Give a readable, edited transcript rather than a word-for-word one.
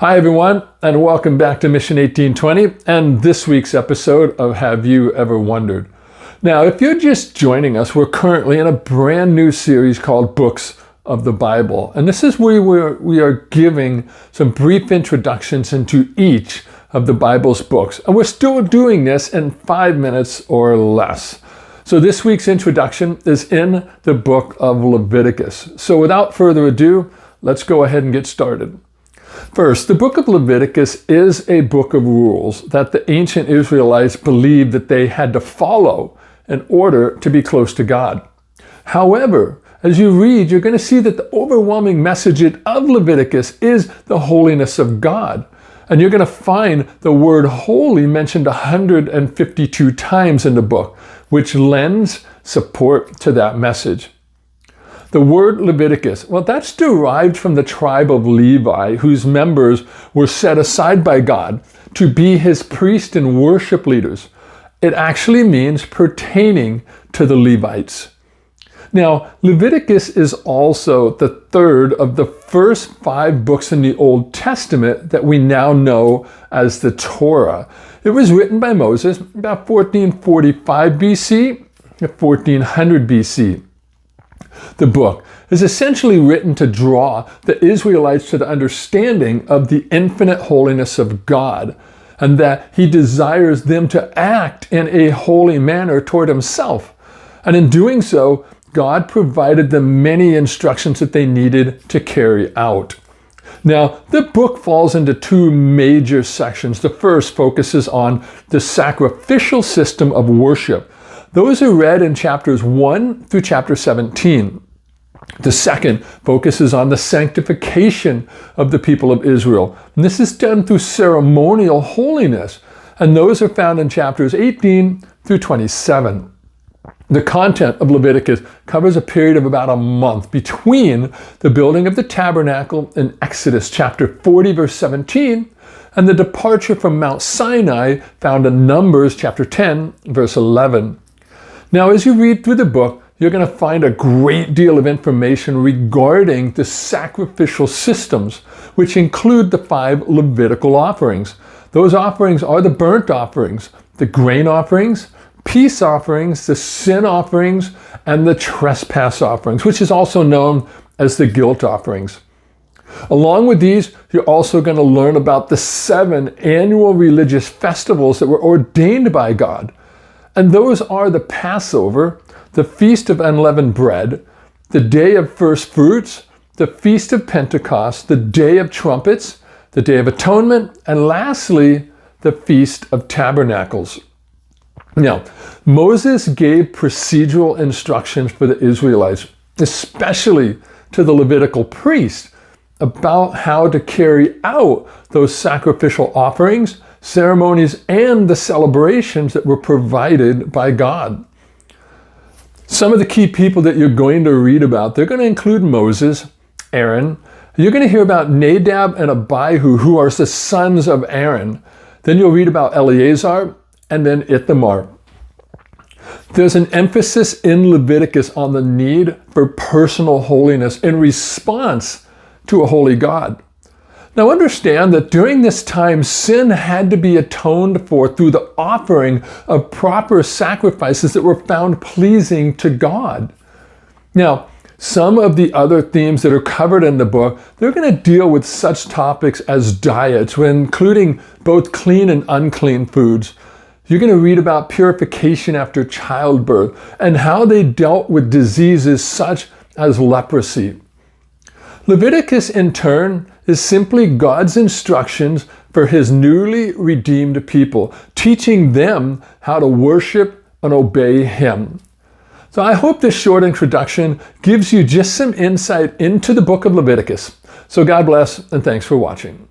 Hi everyone, and welcome back to Mission 1820 and this week's episode of Have You Ever Wondered? Now, if you're just joining us, we're currently in a brand new series called Books of the Bible. And this is where we are giving some brief introductions into each of the Bible's books. And we're still doing this in 5 minutes or less. So this week's introduction is in the Book of Leviticus. So without further ado, let's go ahead and get started. First, the Book of Leviticus is a book of rules that the ancient Israelites believed that they had to follow in order to be close to God. However, as you read, you're going to see that the overwhelming message of Leviticus is the holiness of God. And you're going to find the word holy mentioned 152 times in the book, which lends support to that message. The word Leviticus, well, that's derived from the tribe of Levi, whose members were set aside by God to be his priest and worship leaders. It actually means pertaining to the Levites. Now, Leviticus is also the third of the first 5 books in the Old Testament that we now know as the Torah. It was written by Moses about 1445 BC to 1400 BC. The book is essentially written to draw the Israelites to the understanding of the infinite holiness of God, and that he desires them to act in a holy manner toward himself. And in doing so, God provided them many instructions that they needed to carry out. Now, the book falls into 2 major sections. The first focuses on the sacrificial system of worship. Those are read in chapters 1 through chapter 17. The second focuses on the sanctification of the people of Israel. And this is done through ceremonial holiness. And those are found in chapters 18 through 27. The content of Leviticus covers a period of about a month between the building of the tabernacle in Exodus chapter 40, verse 17, and the departure from Mount Sinai found in Numbers chapter 10, verse 11. Now, as you read through the book, you're going to find a great deal of information regarding the sacrificial systems, which include the 5 Levitical offerings. Those offerings are the burnt offerings, the grain offerings, peace offerings, the sin offerings, and the trespass offerings, which is also known as the guilt offerings. Along with these, you're also going to learn about the 7 annual religious festivals that were ordained by God. And those are the Passover, the Feast of Unleavened Bread, the Day of First Fruits, the Feast of Pentecost, the Day of Trumpets, the Day of Atonement, and lastly, the Feast of Tabernacles. Now, Moses gave procedural instructions for the Israelites, especially to the Levitical priests, about how to carry out those sacrificial offerings, ceremonies, and the celebrations that were provided by God. Some of the key people that you're going to read about, they're going to include Moses, Aaron. You're going to hear about Nadab and Abihu, who are the sons of Aaron. Then you'll read about Eleazar and then Ithamar. There's an emphasis in Leviticus on the need for personal holiness in response to a holy God. Now understand that during this time, sin had to be atoned for through the offering of proper sacrifices that were found pleasing to God. Now, some of the other themes that are covered in the book, they're going to deal with such topics as diets, including both clean and unclean foods. You're going to read about purification after childbirth and how they dealt with diseases such as leprosy. Leviticus, in turn, is simply God's instructions for his newly redeemed people, teaching them how to worship and obey him. So I hope this short introduction gives you just some insight into the book of Leviticus. So God bless, and thanks for watching.